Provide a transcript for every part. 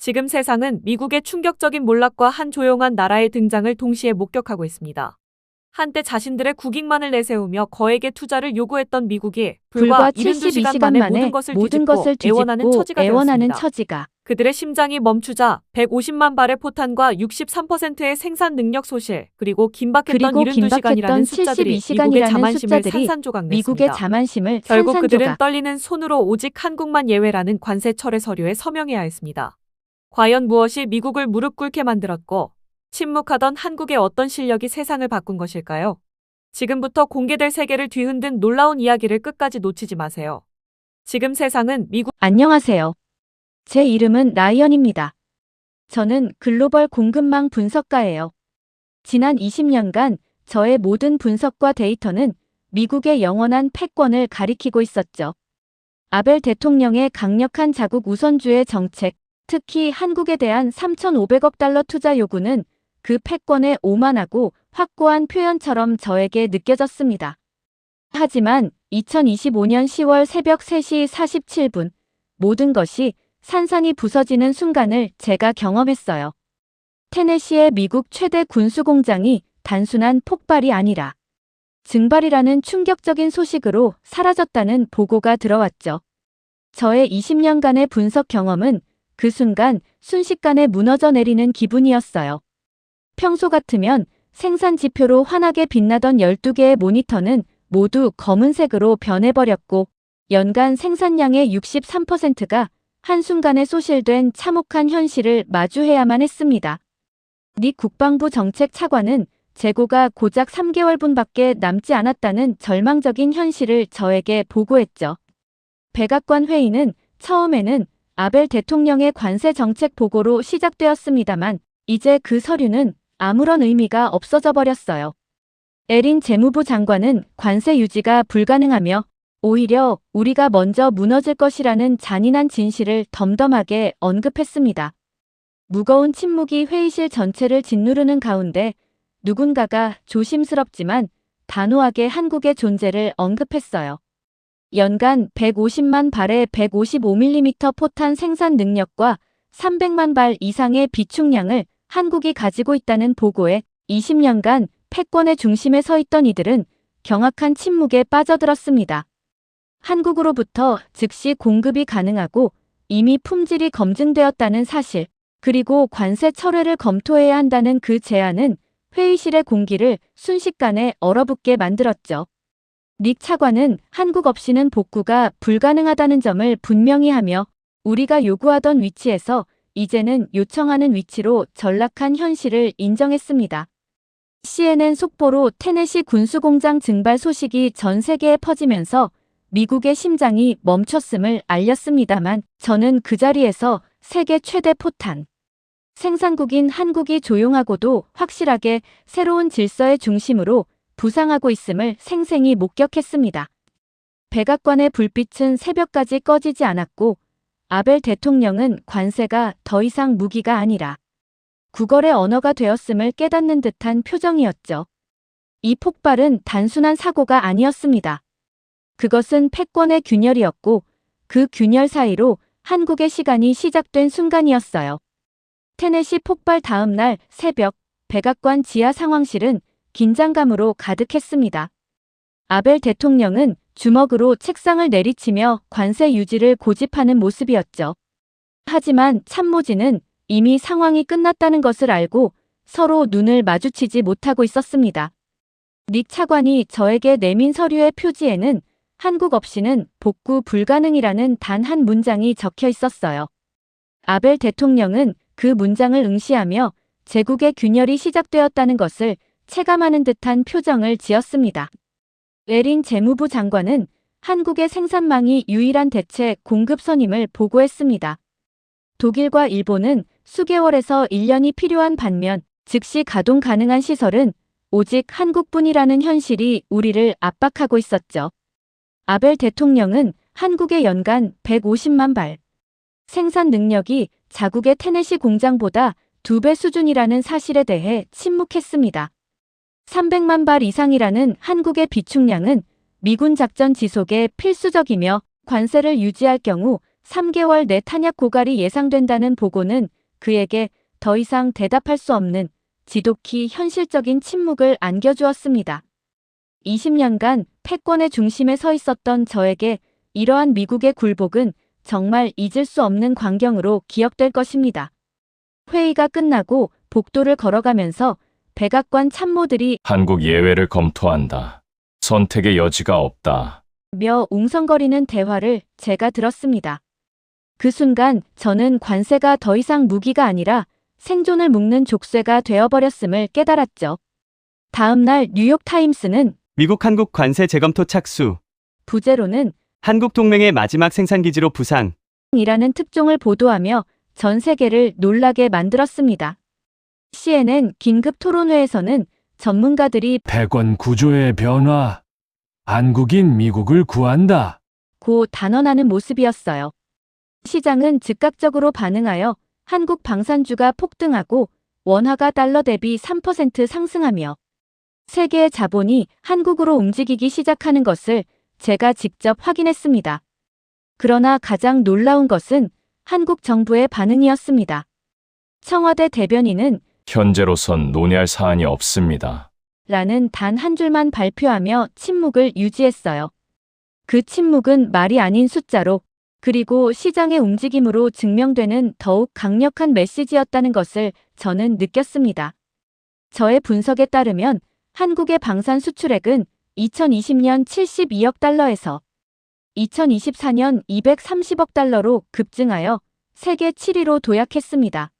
지금 세상은 미국의 충격적인 몰락과 한 조용한 나라의 등장을 동시에 목격하고 있습니다. 한때 자신들의 국익만을 내세우며 거액의 투자를 요구했던 미국이 불과 72시간 만에 모든 것을 뒤집고 애원하는 처지가 그들의 심장이 멈추자 150만 발의 포탄과 63%의 생산 능력 소실, 그리고 긴박했던 72시간이라는 숫자들이 미국의 자만심을 산산조각냈습니다. 결국 그들은 떨리는 손으로 오직 한국만 예외라는 관세 철회 서류에 서명해야 했습니다. 과연 무엇이 미국을 무릎 꿇게 만들었고 침묵하던 한국의 어떤 실력이 세상을 바꾼 것일까요? 지금부터 공개될 세계를 뒤흔든 놀라운 이야기를 끝까지 놓치지 마세요. 지금 세상은 안녕하세요. 제 이름은 라이언입니다. 저는 글로벌 공급망 분석가예요. 지난 20년간 저의 모든 분석과 데이터는 미국의 영원한 패권을 가리키고 있었죠. 아벨 대통령의 강력한 자국 우선주의 정책, 특히 한국에 대한 3,500억 달러 투자 요구는 그 패권의 오만하고 확고한 표현처럼 저에게 느껴졌습니다. 하지만 2025년 10월 새벽 3시 47분 모든 것이 산산이 부서지는 순간을 제가 경험했어요. 테네시의 미국 최대 군수공장이 단순한 폭발이 아니라 증발이라는 충격적인 소식으로 사라졌다는 보고가 들어왔죠. 저의 20년간의 분석 경험은 그 순간 순식간에 무너져 내리는 기분이었어요. 평소 같으면 생산 지표로 환하게 빛나던 12개의 모니터는 모두 검은색으로 변해버렸고 연간 생산량의 63%가 한순간에 소실된 참혹한 현실을 마주해야만 했습니다. 닉 국방부 정책 차관은 재고가 고작 3개월분밖에 남지 않았다는 절망적인 현실을 저에게 보고했죠. 백악관 회의는 처음에는 아벨 대통령의 관세 정책 보고로 시작되었습니다만 이제 그 서류는 아무런 의미가 없어져 버렸어요. 에린 재무부 장관은 관세 유지가 불가능하며 오히려 우리가 먼저 무너질 것이라는 잔인한 진실을 덤덤하게 언급했습니다. 무거운 침묵이 회의실 전체를 짓누르는 가운데 누군가가 조심스럽지만 단호하게 한국의 존재를 언급했어요. 연간 150만 발의 155mm 포탄 생산 능력과 300만 발 이상의 비축량을 한국이 가지고 있다는 보고에 20년간 패권의 중심에 서 있던 이들은 경악한 침묵에 빠져들었습니다. 한국으로부터 즉시 공급이 가능하고 이미 품질이 검증되었다는 사실, 그리고 관세 철회를 검토해야 한다는 그 제안은 회의실의 공기를 순식간에 얼어붙게 만들었죠. 닉 차관은 한국 없이는 복구가 불가능하다는 점을 분명히 하며 우리가 요구하던 위치에서 이제는 요청하는 위치로 전락한 현실을 인정했습니다. CNN 속보로 테네시 군수공장 증발 소식이 전 세계에 퍼지면서 미국의 심장이 멈췄음을 알렸습니다만 저는 그 자리에서 세계 최대 포탄 생산국인 한국이 조용하고도 확실하게 새로운 질서의 중심으로 부상하고 있음을 생생히 목격했습니다. 백악관의 불빛은 새벽까지 꺼지지 않았고 아벨 대통령은 관세가 더 이상 무기가 아니라 구걸의 언어가 되었음을 깨닫는 듯한 표정이었죠. 이 폭발은 단순한 사고가 아니었습니다. 그것은 패권의 균열이었고 그 균열 사이로 한국의 시간이 시작된 순간이었어요. 테네시 폭발 다음 날 새벽 백악관 지하 상황실은 긴장감으로 가득했습니다. 아벨 대통령은 주먹으로 책상을 내리치며 관세 유지를 고집하는 모습이었죠. 하지만 참모진은 이미 상황이 끝났다는 것을 알고 서로 눈을 마주치지 못하고 있었습니다. 닉 차관이 저에게 내민 서류의 표지에는 한국 없이는 복구 불가능이라는 단 한 문장이 적혀 있었어요. 아벨 대통령은 그 문장을 응시하며 제국의 균열이 시작되었다는 것을 체감하는 듯한 표정을 지었습니다. 에린 재무부 장관은 한국의 생산망이 유일한 대체 공급선임을 보고했습니다. 독일과 일본은 수개월에서 1년이 필요한 반면 즉시 가동 가능한 시설은 오직 한국뿐이라는 현실이 우리를 압박하고 있었죠. 아벨 대통령은 한국의 연간 150만 발 생산 능력이 자국의 테네시 공장보다 2배 수준이라는 사실에 대해 침묵했습니다. 300만 발 이상이라는 한국의 비축량은 미군 작전 지속에 필수적이며 관세를 유지할 경우 3개월 내 탄약 고갈이 예상된다는 보고는 그에게 더 이상 대답할 수 없는 지독히 현실적인 침묵을 안겨주었습니다. 20년간 패권의 중심에 서 있었던 저에게 이러한 미국의 굴복은 정말 잊을 수 없는 광경으로 기억될 것입니다. 회의가 끝나고 복도를 걸어가면서 백악관 참모들이 한국 예외를 검토한다. 선택의 여지가 없다. 며 웅성거리는 대화를 제가 들었습니다. 그 순간 저는 관세가 더 이상 무기가 아니라 생존을 묶는 족쇄가 되어버렸음을 깨달았죠. 다음 날 뉴욕타임스는 미국 한국 관세 재검토 착수. 부제로는 한국 동맹의 마지막 생산기지로 부상. 이라는 특종을 보도하며 전 세계를 놀라게 만들었습니다. CNN 긴급 토론회에서는 전문가들이 패권 구조의 변화. 한국인 미국을 구한다. 고 단언하는 모습이었어요. 시장은 즉각적으로 반응하여 한국 방산주가 폭등하고 원화가 달러 대비 3% 상승하며 세계의 자본이 한국으로 움직이기 시작하는 것을 제가 직접 확인했습니다. 그러나 가장 놀라운 것은 한국 정부의 반응이었습니다. 청와대 대변인은 현재로선 논의할 사안이 없습니다. 라는 단 한 줄만 발표하며 침묵을 유지했어요. 그 침묵은 말이 아닌 숫자로 그리고 시장의 움직임으로 증명되는 더욱 강력한 메시지였다는 것을 저는 느꼈습니다. 저의 분석에 따르면 한국의 방산 수출액은 2020년 72억 달러에서 2024년 230억 달러로 급증하여 세계 7위로 도약했습니다.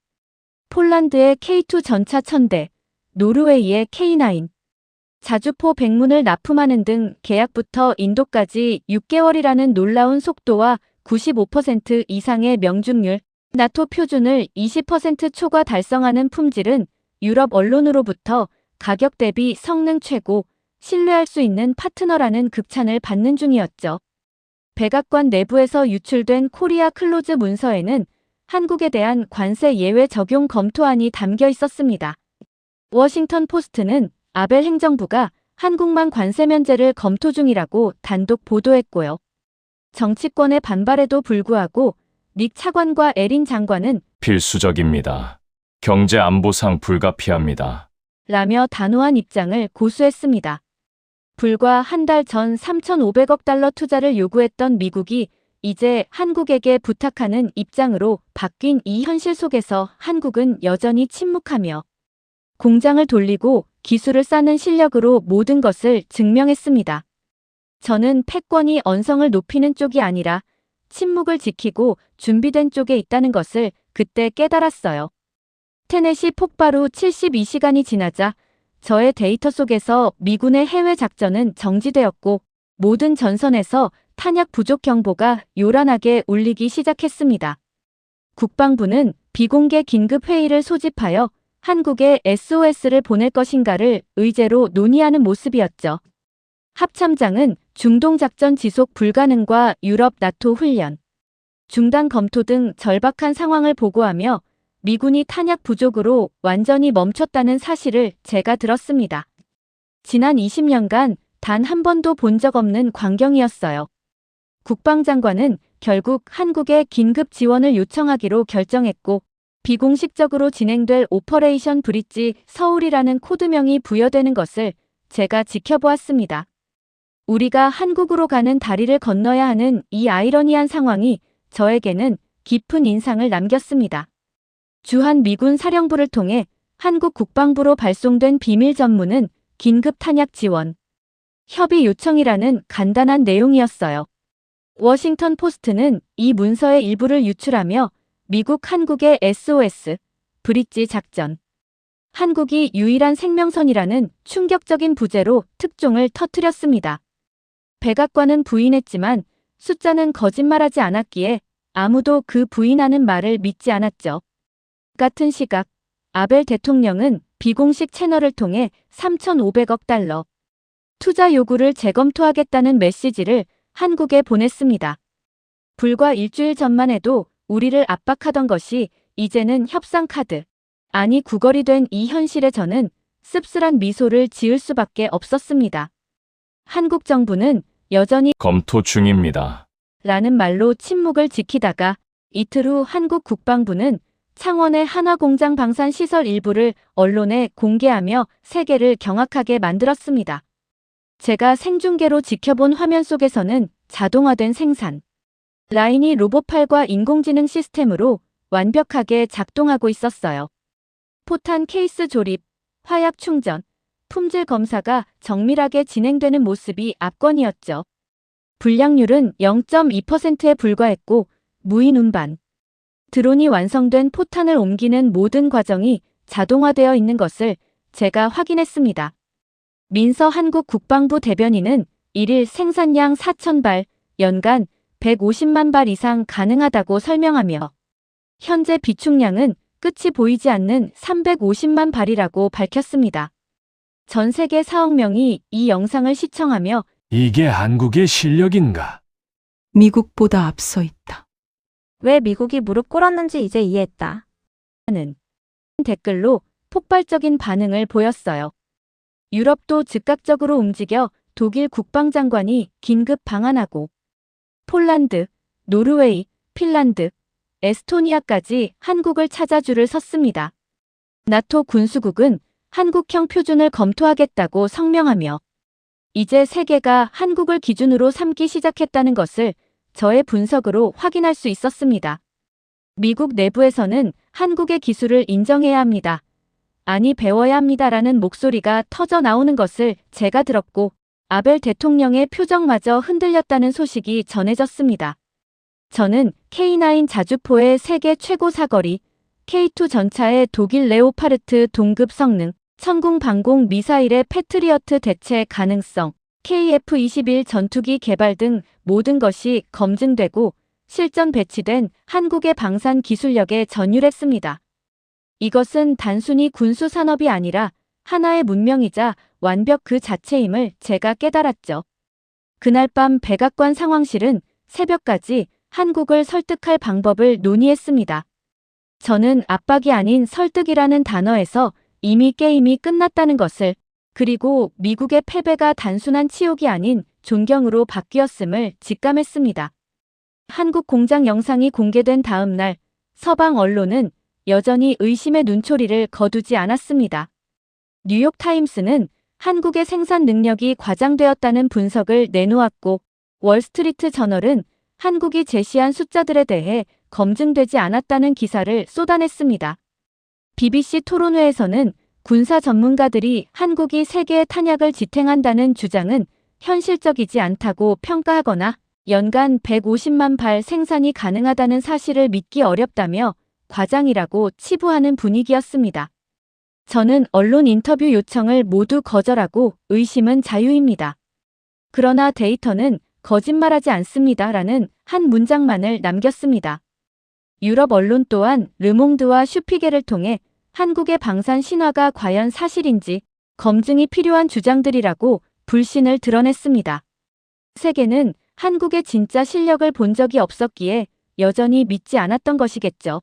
폴란드의 K2 전차 1000대, 노르웨이의 K9, 자주포 100문을 납품하는 등 계약부터 인도까지 6개월이라는 놀라운 속도와 95% 이상의 명중률, 나토 표준을 20% 초과 달성하는 품질은 유럽 언론으로부터 가격 대비 성능 최고, 신뢰할 수 있는 파트너라는 극찬을 받는 중이었죠. 백악관 내부에서 유출된 코리아 클로즈 문서에는 한국에 대한 관세 예외 적용 검토안이 담겨 있었습니다. 워싱턴 포스트는 아벨 행정부가 한국만 관세 면제를 검토 중이라고 단독 보도했고요. 정치권의 반발에도 불구하고 닉 차관과 에린 장관은 필수적입니다. 경제 안보상 불가피합니다. 라며 단호한 입장을 고수했습니다. 불과 한 달 전 3,500억 달러 투자를 요구했던 미국이 이제 한국에게 부탁하는 입장으로 바뀐 이 현실 속에서 한국은 여전히 침묵하며 공장을 돌리고 기술을 쌓는 실력으로 모든 것을 증명했습니다. 저는 패권이 언성을 높이는 쪽이 아니라 침묵을 지키고 준비된 쪽에 있다는 것을 그때 깨달았어요. 테넷이 폭발 후 72시간이 지나자 저의 데이터 속에서 미군의 해외 작전은 정지되었고 모든 전선에서 탄약 부족 경보가 요란하게 울리기 시작했습니다. 국방부는 비공개 긴급 회의를 소집하여 한국에 SOS를 보낼 것인가를 의제로 논의하는 모습이었죠. 합참장은 중동작전 지속 불가능과 유럽 나토 훈련, 중단 검토 등 절박한 상황을 보고하며 미군이 탄약 부족으로 완전히 멈췄다는 사실을 제가 들었습니다. 지난 20년간 단 한 번도 본 적 없는 광경이었어요. 국방장관은 결국 한국에 긴급 지원을 요청하기로 결정했고 비공식적으로 진행될 오퍼레이션 브릿지 서울이라는 코드명이 부여되는 것을 제가 지켜보았습니다. 우리가 한국으로 가는 다리를 건너야 하는 이 아이러니한 상황이 저에게는 깊은 인상을 남겼습니다. 주한 미군 사령부를 통해 한국 국방부로 발송된 비밀 전문은 긴급 탄약 지원, 협의 요청이라는 간단한 내용이었어요. 워싱턴 포스트는 이 문서의 일부를 유출하며 미국 한국의 SOS, 브릿지 작전, 한국이 유일한 생명선이라는 충격적인 부제로 특종을 터뜨렸습니다. 백악관은 부인했지만 숫자는 거짓말하지 않았기에 아무도 그 부인하는 말을 믿지 않았죠. 같은 시각, 아벨 대통령은 비공식 채널을 통해 3,500억 달러 투자 요구를 재검토하겠다는 메시지를 한국에 보냈습니다. 불과 일주일 전만 해도 우리를 압박하던 것이 이제는 협상 카드, 아니 구걸이 된 이 현실에 저는 씁쓸한 미소를 지을 수밖에 없었습니다. 한국 정부는 여전히 검토 중입니다. 라는 말로 침묵을 지키다가 이틀 후 한국 국방부는 창원의 한화공장 방산 시설 일부를 언론에 공개하며 세계를 경악하게 만들었습니다. 제가 생중계로 지켜본 화면 속에서는 자동화된 생산 라인이 로봇팔과 인공지능 시스템으로 완벽하게 작동하고 있었어요. 포탄 케이스 조립, 화약 충전, 품질 검사가 정밀하게 진행되는 모습이 압권이었죠. 불량률은 0.2%에 불과했고 무인 운반. 드론이 완성된 포탄을 옮기는 모든 과정이 자동화되어 있는 것을 제가 확인했습니다. 민서 한국 국방부 대변인은 1일 생산량 4,000발, 연간 150만 발 이상 가능하다고 설명하며 현재 비축량은 끝이 보이지 않는 350만 발이라고 밝혔습니다. 전 세계 4억 명이 이 영상을 시청하며 이게 한국의 실력인가? 미국보다 앞서 있다. 왜 미국이 무릎 꿇었는지 이제 이해했다. 하는 댓글로 폭발적인 반응을 보였어요. 유럽도 즉각적으로 움직여 독일 국방장관이 긴급 방한하고 폴란드, 노르웨이, 핀란드, 에스토니아까지 한국을 찾아 줄을 섰습니다. 나토 군수국은 한국형 표준을 검토하겠다고 성명하며 이제 세계가 한국을 기준으로 삼기 시작했다는 것을 저의 분석으로 확인할 수 있었습니다. 미국 내부에서는 한국의 기술을 인정해야 합니다. 아니 배워야 합니다라는 목소리가 터져 나오는 것을 제가 들었고 아벨 대통령의 표정마저 흔들렸다는 소식이 전해졌습니다. 저는 K9 자주포의 세계 최고 사거리, K2 전차의 독일 레오파르트 동급 성능, 천궁 방공 미사일의 패트리어트 대체 가능성, KF-21 전투기 개발 등 모든 것이 검증되고 실전 배치된 한국의 방산 기술력에 전율했습니다. 이것은 단순히 군수 산업이 아니라 하나의 문명이자 완벽 그 자체임을 제가 깨달았죠. 그날 밤 백악관 상황실은 새벽까지 한국을 설득할 방법을 논의했습니다. 저는 압박이 아닌 설득이라는 단어에서 이미 게임이 끝났다는 것을, 그리고 미국의 패배가 단순한 치욕이 아닌 존경으로 바뀌었음을 직감했습니다. 한국 공장 영상이 공개된 다음 날 서방 언론은 여전히 의심의 눈초리를 거두지 않았습니다. 뉴욕타임스는 한국의 생산 능력이 과장되었다는 분석을 내놓았고 월스트리트 저널은 한국이 제시한 숫자들에 대해 검증되지 않았다는 기사를 쏟아냈습니다. BBC 토론회에서는 군사 전문가들이 한국이 세계의 탄약을 지탱한다는 주장은 현실적이지 않다고 평가하거나 연간 150만 발 생산이 가능하다는 사실을 믿기 어렵다며 과장이라고 치부하는 분위기였습니다. 저는 언론 인터뷰 요청을 모두 거절하고 의심은 자유입니다. 그러나 데이터는 거짓말하지 않습니다라는 한 문장만을 남겼습니다. 유럽 언론 또한 르몽드와 슈피게를 통해 한국의 방산 신화가 과연 사실인지 검증이 필요한 주장들이라고 불신을 드러냈습니다. 세계는 한국의 진짜 실력을 본 적이 없었기에 여전히 믿지 않았던 것이겠죠.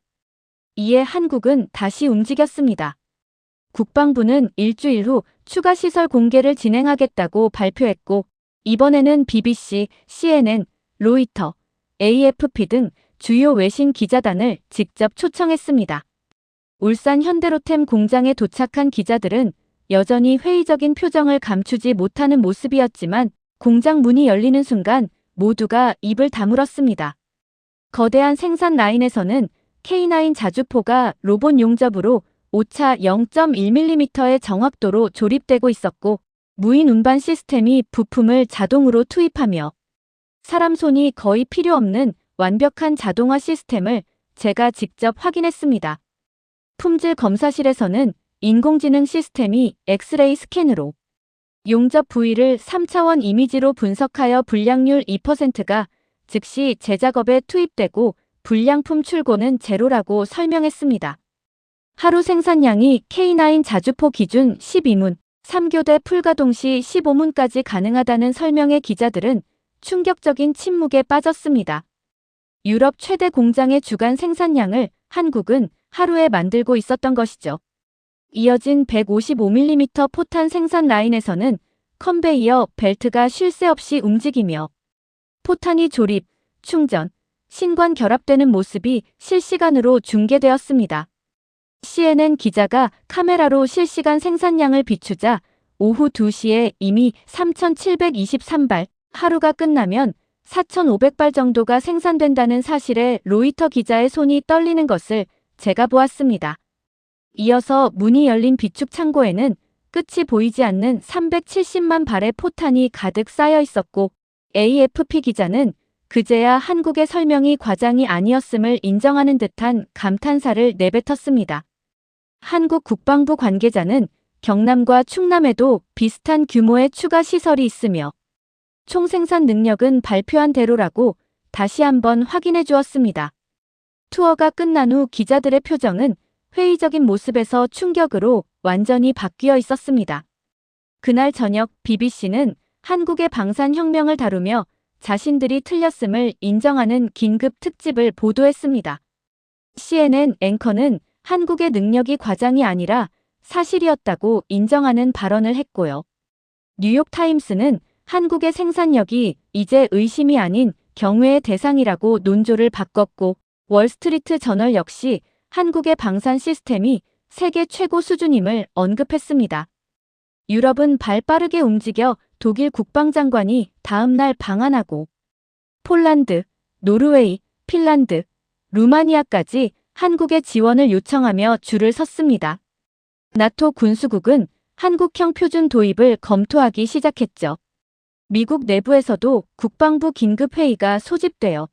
이에 한국은 다시 움직였습니다. 국방부는 일주일 후 추가 시설 공개를 진행하겠다고 발표했고 이번에는 BBC, CNN, 로이터, AFP 등 주요 외신 기자단을 직접 초청했습니다. 울산 현대로템 공장에 도착한 기자들은 여전히 회의적인 표정을 감추지 못하는 모습이었지만 공장 문이 열리는 순간 모두가 입을 다물었습니다. 거대한 생산 라인에서는 K9 자주포가 로봇 용접으로 오차 0.1mm의 정확도로 조립되고 있었고 무인 운반 시스템이 부품을 자동으로 투입하며 사람 손이 거의 필요 없는 완벽한 자동화 시스템을 제가 직접 확인했습니다. 품질 검사실에서는 인공지능 시스템이 엑스레이 스캔으로 용접 부위를 3차원 이미지로 분석하여 불량률 2%가 즉시 제작업에 투입되고 불량품 출고는 제로라고 설명했습니다. 하루 생산량이 K9 자주포 기준 12문, 3교대 풀가동 시 15문까지 가능하다는 설명에 기자들은 충격적인 침묵에 빠졌습니다. 유럽 최대 공장의 주간 생산량을 한국은 하루에 만들고 있었던 것이죠. 이어진 155mm 포탄 생산 라인에서는 컨베이어 벨트가 쉴 새 없이 움직이며 포탄이 조립, 충전, 신관 결합되는 모습이 실시간으로 중계되었습니다. CNN 기자가 카메라로 실시간 생산량을 비추자 오후 2시에 이미 3,723발, 하루가 끝나면 4,500발 정도가 생산된다는 사실에 로이터 기자의 손이 떨리는 것을 제가 보았습니다. 이어서 문이 열린 비축 창고에는 끝이 보이지 않는 370만 발의 포탄이 가득 쌓여 있었고 AFP 기자는 그제야 한국의 설명이 과장이 아니었음을 인정하는 듯한 감탄사를 내뱉었습니다. 한국 국방부 관계자는 경남과 충남에도 비슷한 규모의 추가 시설이 있으며 총생산 능력은 발표한 대로라고 다시 한번 확인해 주었습니다. 투어가 끝난 후 기자들의 표정은 회의적인 모습에서 충격으로 완전히 바뀌어 있었습니다. 그날 저녁 BBC는 한국의 방산혁명을 다루며 자신들이 틀렸음을 인정하는 긴급 특집을 보도했습니다. CNN 앵커는 한국의 능력이 과장이 아니라 사실이었다고 인정하는 발언을 했고요. 뉴욕타임스는 한국의 생산력이 이제 의심이 아닌 경외의 대상이라고 논조를 바꿨고 월스트리트 저널 역시 한국의 방산 시스템이 세계 최고 수준임을 언급했습니다. 유럽은 발빠르게 움직여 독일 국방장관이 다음 날 방한하고 폴란드, 노르웨이, 핀란드, 루마니아까지 한국의 지원을 요청하며 줄을 섰습니다. 나토 군수국은 한국형 표준 도입을 검토하기 시작했죠. 미국 내부에서도 국방부 긴급회의가 소집되어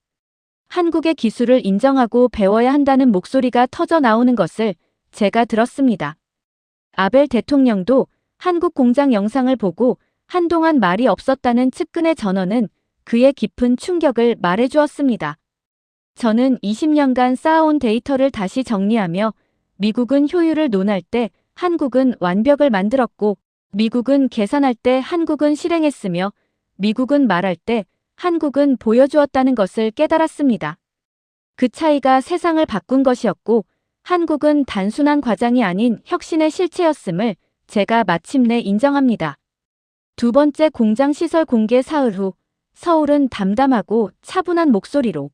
한국의 기술을 인정하고 배워야 한다는 목소리가 터져 나오는 것을 제가 들었습니다. 아벨 대통령도 한국 공장 영상을 보고 한동안 말이 없었다는 측근의 전언은 그의 깊은 충격을 말해주었습니다. 저는 20년간 쌓아온 데이터를 다시 정리하며 미국은 효율을 논할 때 한국은 완벽을 만들었고 미국은 계산할 때 한국은 실행했으며 미국은 말할 때 한국은 보여주었다는 것을 깨달았습니다. 그 차이가 세상을 바꾼 것이었고 한국은 단순한 과장이 아닌 혁신의 실체였음을 제가 마침내 인정합니다. 두 번째 공장 시설 공개 사흘 후 서울은 담담하고 차분한 목소리로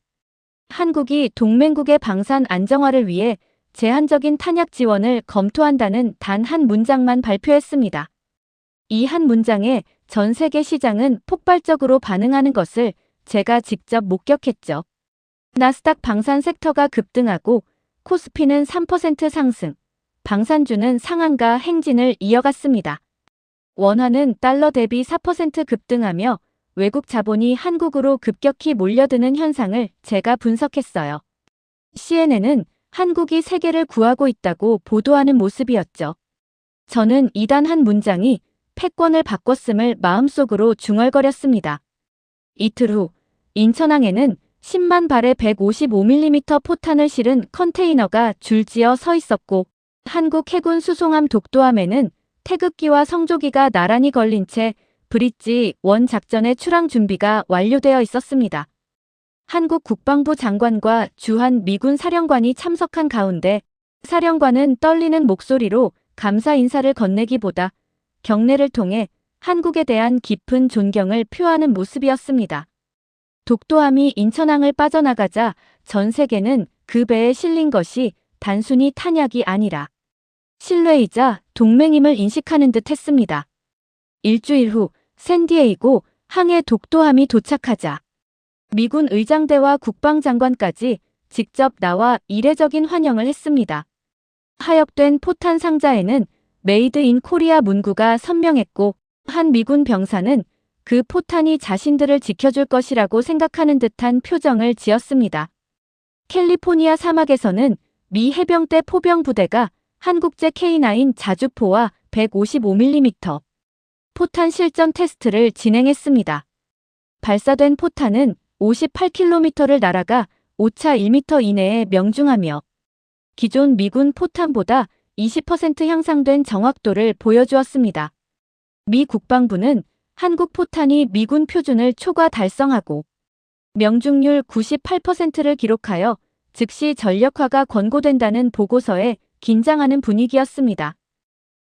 한국이 동맹국의 방산 안정화를 위해 제한적인 탄약 지원을 검토한다는 단 한 문장만 발표했습니다. 이 한 문장에 전 세계 시장은 폭발적으로 반응하는 것을 제가 직접 목격했죠. 나스닥 방산 섹터가 급등하고 코스피는 3% 상승, 방산주는 상한가 행진을 이어갔습니다. 원화는 달러 대비 4% 급등하며 외국 자본이 한국으로 급격히 몰려드는 현상을 제가 분석했어요. CNN은 한국이 세계를 구하고 있다고 보도하는 모습이었죠. 저는 이단 한 문장이 패권을 바꿨음을 마음속으로 중얼거렸습니다. 이틀 후 인천항에는 10만 발의 155mm 포탄을 실은 컨테이너가 줄지어 서 있었고 한국 해군 수송함 독도함에는 태극기와 성조기가 나란히 걸린 채 브릿지 1 작전의 출항 준비가 완료되어 있었습니다. 한국 국방부 장관과 주한 미군 사령관이 참석한 가운데 사령관은 떨리는 목소리로 감사 인사를 건네기보다 경례를 통해 한국에 대한 깊은 존경을 표하는 모습이었습니다. 독도함이 인천항을 빠져나가자 전 세계는 그 배에 실린 것이 단순히 탄약이 아니라 신뢰이자 동맹임을 인식하는 듯 했습니다. 일주일 후 샌디에이고 항에 독도함이 도착하자 미군 의장대와 국방장관까지 직접 나와 이례적인 환영을 했습니다. 하역된 포탄 상자에는 메이드 인 코리아 문구가 선명했고 한 미군 병사는 그 포탄이 자신들을 지켜줄 것이라고 생각하는 듯한 표정을 지었습니다. 캘리포니아 사막에서는 미 해병대 포병 부대가 한국제 K9 자주포와 155mm 포탄 실전 테스트를 진행했습니다. 발사된 포탄은 58km를 날아가 오차 1m 이내에 명중하며 기존 미군 포탄보다 20% 향상된 정확도를 보여주었습니다. 미 국방부는 한국 포탄이 미군 표준을 초과 달성하고 명중률 98%를 기록하여 즉시 전력화가 권고된다는 보고서에 긴장하는 분위기였습니다.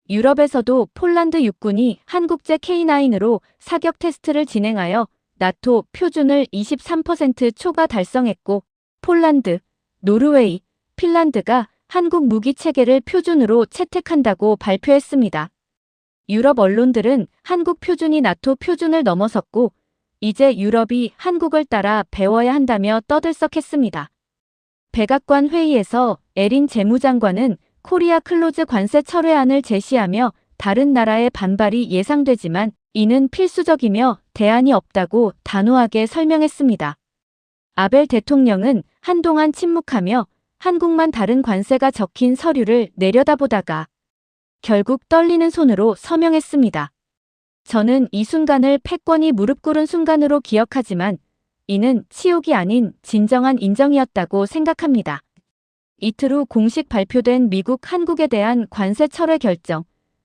유럽에서도 폴란드 육군이 한국제 K9으로 사격 테스트를 진행하여 나토 표준을 23% 초과 달성했고 폴란드, 노르웨이, 핀란드가 한국 무기 체계를 표준으로 채택한다고 발표했습니다. 유럽 언론들은 한국 표준이 나토 표준을 넘어섰고 이제 유럽이 한국을 따라 배워야 한다며 떠들썩했습니다. 백악관 회의에서 에린 재무장관은 코리아 클로즈 관세 철회안을 제시하며 다른 나라의 반발이 예상되지만 이는 필수적이며 대안이 없다고 단호하게 설명했습니다. 아벨 대통령은 한동안 침묵하며 한국만 다른 관세가 적힌 서류를 내려다보다가 결국 떨리는 손으로 서명했습니다. 저는 이 순간을 패권이 무릎 꿇은 순간으로 기억하지만 이는 치욕이 아닌 진정한 인정이었다고 생각합니다. 이틀 후 공식 발표된 미국 한국에 대한 관세 철회 결정.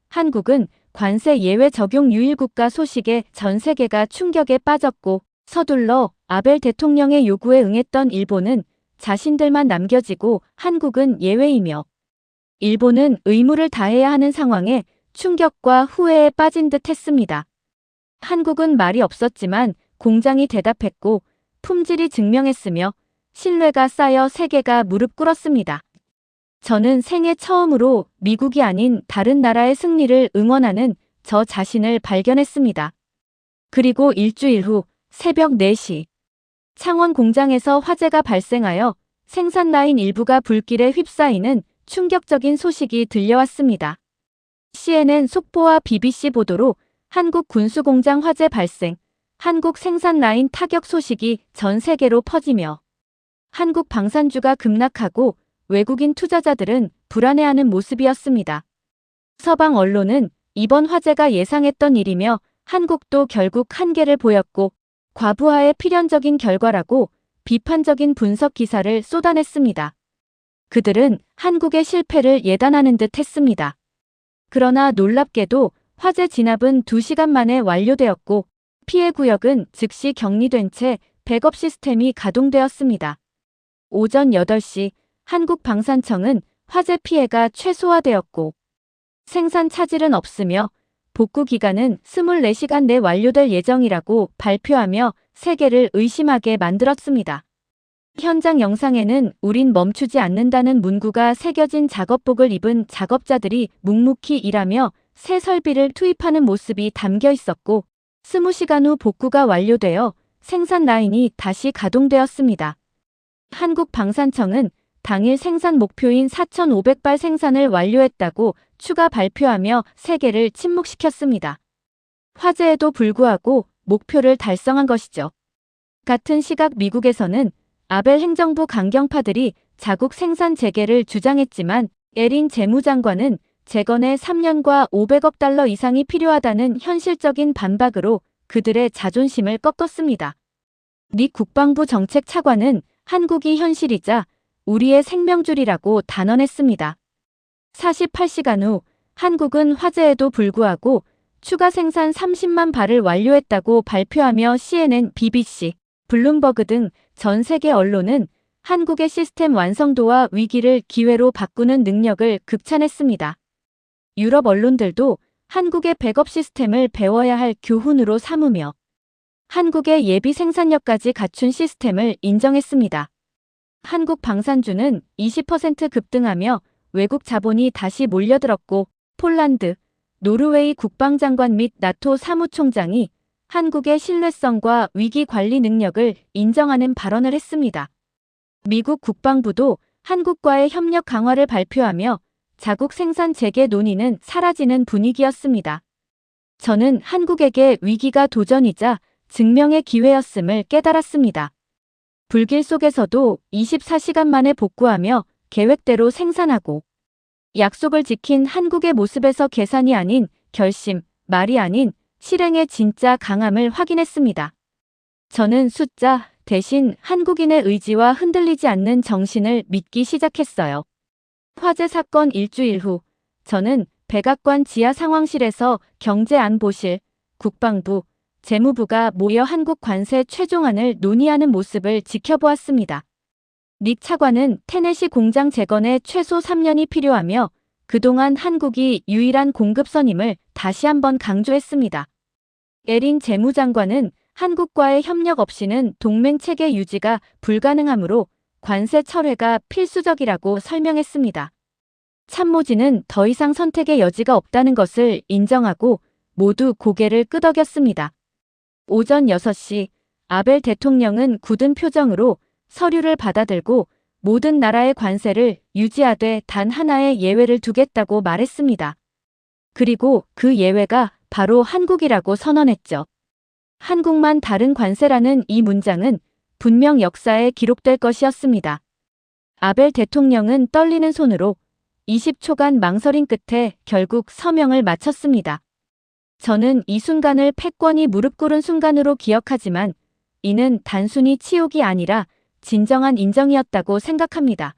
한국은 관세 예외 적용 유일 국가 소식에 전 세계가 충격에 빠졌고 서둘러 아벨 대통령의 요구에 응했던 일본은 자신들만 남겨지고 한국은 예외이며 일본은 의무를 다해야 하는 상황에 충격과 후회에 빠진 듯 했습니다. 한국은 말이 없었지만 공장이 대답했고 품질이 증명했으며 신뢰가 쌓여 세계가 무릎 꿇었습니다. 저는 생애 처음으로 미국이 아닌 다른 나라의 승리를 응원하는 저 자신을 발견했습니다. 그리고 일주일 후 새벽 4시 창원 공장에서 화재가 발생하여 생산 라인 일부가 불길에 휩싸이는 충격적인 소식이 들려왔습니다. CNN 속보와 BBC 보도로 한국 군수공장 화재 발생, 한국 생산 라인 타격 소식이 전 세계로 퍼지며 한국 방산주가 급락하고 외국인 투자자들은 불안해하는 모습이었습니다. 서방 언론은 이번 화재가 예상했던 일이며 한국도 결국 한계를 보였고 과부하의 필연적인 결과라고 비판적인 분석 기사를 쏟아냈습니다. 그들은 한국의 실패를 예단하는 듯 했습니다. 그러나 놀랍게도 화재 진압은 2시간 만에 완료되었고 피해 구역은 즉시 격리된 채 백업 시스템이 가동되었습니다. 오전 8시 한국방산청은 화재 피해가 최소화되었고 생산 차질은 없으며 복구 기간은 24시간 내 완료될 예정이라고 발표하며 세계를 의심하게 만들었습니다. 현장 영상에는 우린 멈추지 않는다는 문구가 새겨진 작업복을 입은 작업자들이 묵묵히 일하며 새 설비를 투입하는 모습이 담겨 있었고 20시간 후 복구가 완료되어 생산 라인이 다시 가동되었습니다. 한국방산청은 당일 생산 목표인 4,500발 생산을 완료했다고 추가 발표하며 세계를 침묵시켰습니다. 화재에도 불구하고 목표를 달성한 것이죠. 같은 시각 미국에서는 아벨 행정부 강경파들이 자국 생산 재개를 주장했지만 에린 재무장관은 재건에 3년과 500억 달러 이상이 필요하다는 현실적인 반박으로 그들의 자존심을 꺾었습니다. 닉 국방부 정책 차관은 한국이 현실이자 우리의 생명줄이라고 단언했습니다. 48시간 후 한국은 화재에도 불구하고 추가 생산 30만 발을 완료했다고 발표하며 CNN, BBC, 블룸버그 등 전 세계 언론은 한국의 시스템 완성도와 위기를 기회로 바꾸는 능력을 극찬했습니다. 유럽 언론들도 한국의 백업 시스템을 배워야 할 교훈으로 삼으며 한국의 예비 생산력까지 갖춘 시스템을 인정했습니다. 한국 방산주는 20% 급등하며 외국 자본이 다시 몰려들었고 폴란드, 노르웨이 국방장관 및 나토 사무총장이 한국의 신뢰성과 위기 관리 능력을 인정하는 발언을 했습니다. 미국 국방부도 한국과의 협력 강화를 발표하며 자국 생산 재개 논의는 사라지는 분위기였습니다. 저는 한국에게 위기가 도전이자 증명의 기회였음을 깨달았습니다. 불길 속에서도 24시간 만에 복구하며 계획대로 생산하고 약속을 지킨 한국의 모습에서 계산이 아닌 결심, 말이 아닌 실행의 진짜 강함을 확인했습니다. 저는 숫자 대신 한국인의 의지와 흔들리지 않는 정신을 믿기 시작했어요. 화재 사건 일주일 후 저는 백악관 지하 상황실에서 경제안보실, 국방부, 재무부가 모여 한국 관세 최종안을 논의하는 모습을 지켜보았습니다. 닉 차관은 테네시 공장 재건에 최소 3년이 필요하며 그동안 한국이 유일한 공급선임을 다시 한번 강조했습니다. 에린 재무장관은 한국과의 협력 없이는 동맹 체계 유지가 불가능하므로 관세 철회가 필수적이라고 설명했습니다. 참모진은 더 이상 선택의 여지가 없다는 것을 인정하고 모두 고개를 끄덕였습니다. 오전 6시 아벨 대통령은 굳은 표정으로 서류를 받아들고 모든 나라의 관세를 유지하되 단 하나의 예외를 두겠다고 말했습니다. 그리고 그 예외가 바로 한국이라고 선언했죠. 한국만 다른 관세라는 이 문장은 분명 역사에 기록될 것이었습니다. 아벨 대통령은 떨리는 손으로 20초간 망설임 끝에 결국 서명을 마쳤습니다. 저는 이 순간을 패권이 무릎 꿇은 순간으로 기억하지만 이는 단순히 치욕이 아니라 진정한 인정이었다고 생각합니다.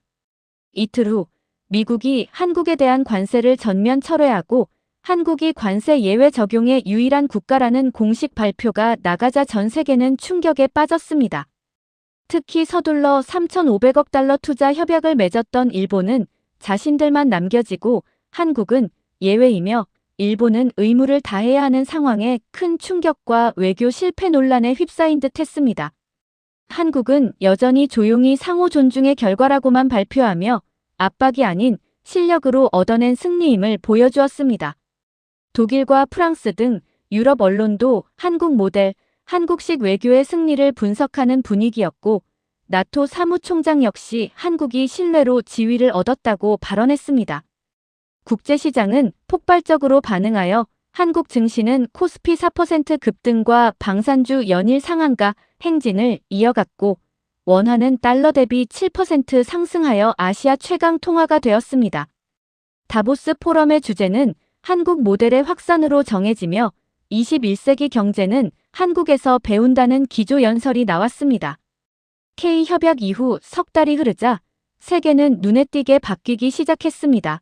이틀 후 미국이 한국에 대한 관세를 전면 철회하고 한국이 관세 예외 적용의 유일한 국가라는 공식 발표가 나가자 전 세계는 충격에 빠졌습니다. 특히 서둘러 3,500억 달러 투자 협약을 맺었던 일본은 자신들만 남겨지고 한국은 예외이며 일본은 의무를 다해야 하는 상황에 큰 충격과 외교 실패 논란에 휩싸인 듯 했습니다. 한국은 여전히 조용히 상호 존중의 결과라고만 발표하며 압박이 아닌 실력으로 얻어낸 승리임을 보여주었습니다. 독일과 프랑스 등 유럽 언론도 한국 모델, 한국식 외교의 승리를 분석하는 분위기였고 나토 사무총장 역시 한국이 신뢰로 지위를 얻었다고 발언했습니다. 국제시장은 폭발적으로 반응하여 한국 증시는 코스피 4% 급등과 방산주 연일 상한가 행진을 이어갔고 원화는 달러 대비 7% 상승하여 아시아 최강 통화가 되었습니다. 다보스 포럼의 주제는 한국 모델의 확산으로 정해지며 21세기 경제는 한국에서 배운다는 기조연설이 나왔습니다. K협약 이후 석 달이 흐르자 세계는 눈에 띄게 바뀌기 시작했습니다.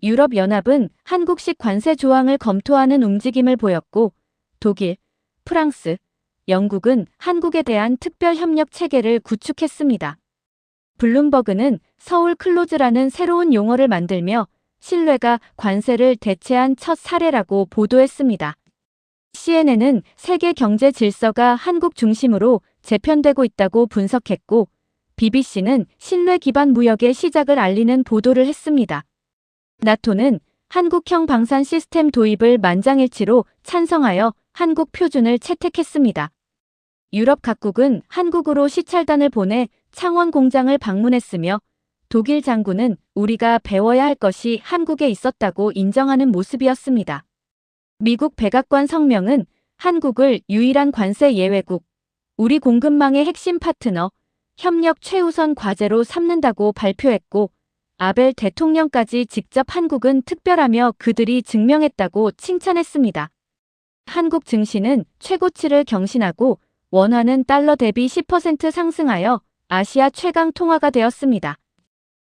유럽연합은 한국식 관세 조항을 검토하는 움직임을 보였고 독일, 프랑스, 영국은 한국에 대한 특별협력 체계를 구축했습니다. 블룸버그는 서울 클로즈라는 새로운 용어를 만들며 신뢰가 관세를 대체한 첫 사례라고 보도했습니다. CNN은 세계 경제 질서가 한국 중심으로 재편되고 있다고 분석했고 BBC는 신뢰 기반 무역의 시작을 알리는 보도를 했습니다. 나토는 한국형 방산 시스템 도입을 만장일치로 찬성하여 한국 표준을 채택했습니다. 유럽 각국은 한국으로 시찰단을 보내 창원 공장을 방문했으며 독일 장군은 우리가 배워야 할 것이 한국에 있었다고 인정하는 모습이었습니다. 미국 백악관 성명은 한국을 유일한 관세 예외국, 우리 공급망의 핵심 파트너, 협력 최우선 과제로 삼는다고 발표했고 아벨 대통령까지 직접 한국은 특별하며 그들이 증명했다고 칭찬했습니다. 한국 증시는 최고치를 경신하고 원화는 달러 대비 10% 상승하여 아시아 최강 통화가 되었습니다.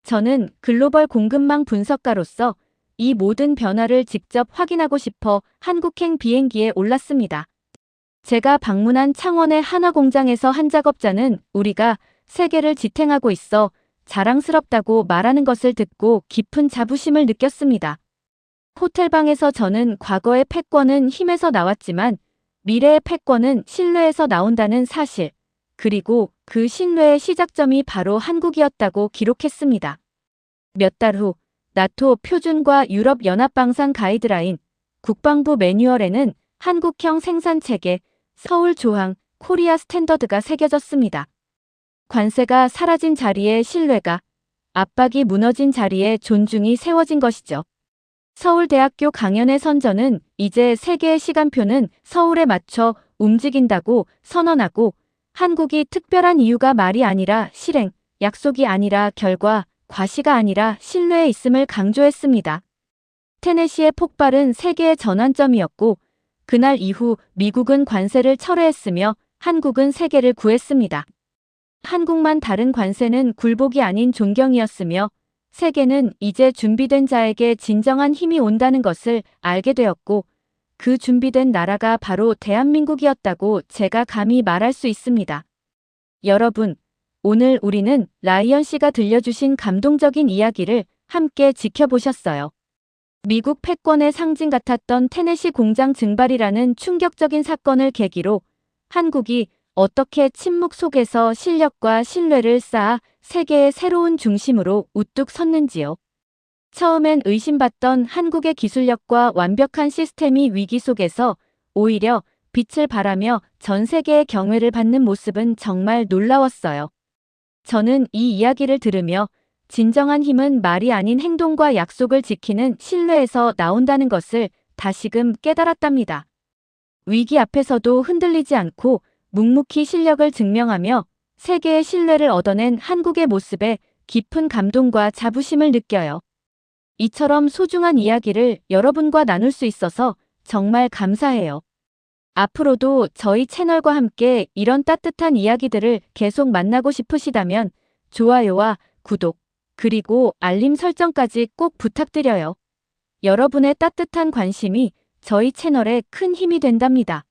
저는 글로벌 공급망 분석가로서 이 모든 변화를 직접 확인하고 싶어 한국행 비행기에 올랐습니다. 제가 방문한 창원의 한화 공장에서 한 작업자는 우리가 세계를 지탱하고 있어 자랑스럽다고 말하는 것을 듣고 깊은 자부심을 느꼈습니다. 호텔방에서 저는 과거의 패권은 힘에서 나왔지만 미래의 패권은 신뢰에서 나온다는 사실, 그리고 그 신뢰의 시작점이 바로 한국이었다고 기록했습니다. 몇 달 후 나토 표준과 유럽 연합방산 가이드라인, 국방부 매뉴얼에는 한국형 생산체계, 서울 조항, 코리아 스탠더드가 새겨졌습니다. 관세가 사라진 자리에 신뢰가, 압박이 무너진 자리에 존중이 세워진 것이죠. 서울대학교 강연의 선전은 이제 세계의 시간표는 서울에 맞춰 움직인다고 선언하고 한국이 특별한 이유가 말이 아니라 실행, 약속이 아니라 결과, 과시가 아니라 신뢰에 있음을 강조했습니다. 테네시의 폭발은 세계의 전환점이었고 그날 이후 미국은 관세를 철회했으며 한국은 세계를 구했습니다. 한국만 다른 관세는 굴복이 아닌 존경이었으며 세계는 이제 준비된 자에게 진정한 힘이 온다는 것을 알게 되었고 그 준비된 나라가 바로 대한민국이었다고 제가 감히 말할 수 있습니다. 여러분, 오늘 우리는 라이언 씨가 들려주신 감동적인 이야기를 함께 지켜보셨어요. 미국 패권의 상징 같았던 테네시 공장 증발이라는 충격적인 사건을 계기로 한국이 어떻게 침묵 속에서 실력과 신뢰를 쌓아 세계의 새로운 중심으로 우뚝 섰는지요. 처음엔 의심받던 한국의 기술력과 완벽한 시스템이 위기 속에서 오히려 빛을 발하며 전 세계의 경외를 받는 모습은 정말 놀라웠어요. 저는 이 이야기를 들으며 진정한 힘은 말이 아닌 행동과 약속을 지키는 신뢰에서 나온다는 것을 다시금 깨달았답니다. 위기 앞에서도 흔들리지 않고 묵묵히 실력을 증명하며 세계의 신뢰를 얻어낸 한국의 모습에 깊은 감동과 자부심을 느껴요. 이처럼 소중한 이야기를 여러분과 나눌 수 있어서 정말 감사해요. 앞으로도 저희 채널과 함께 이런 따뜻한 이야기들을 계속 만나고 싶으시다면 좋아요와 구독, 그리고 알림 설정까지 꼭 부탁드려요. 여러분의 따뜻한 관심이 저희 채널에 큰 힘이 된답니다.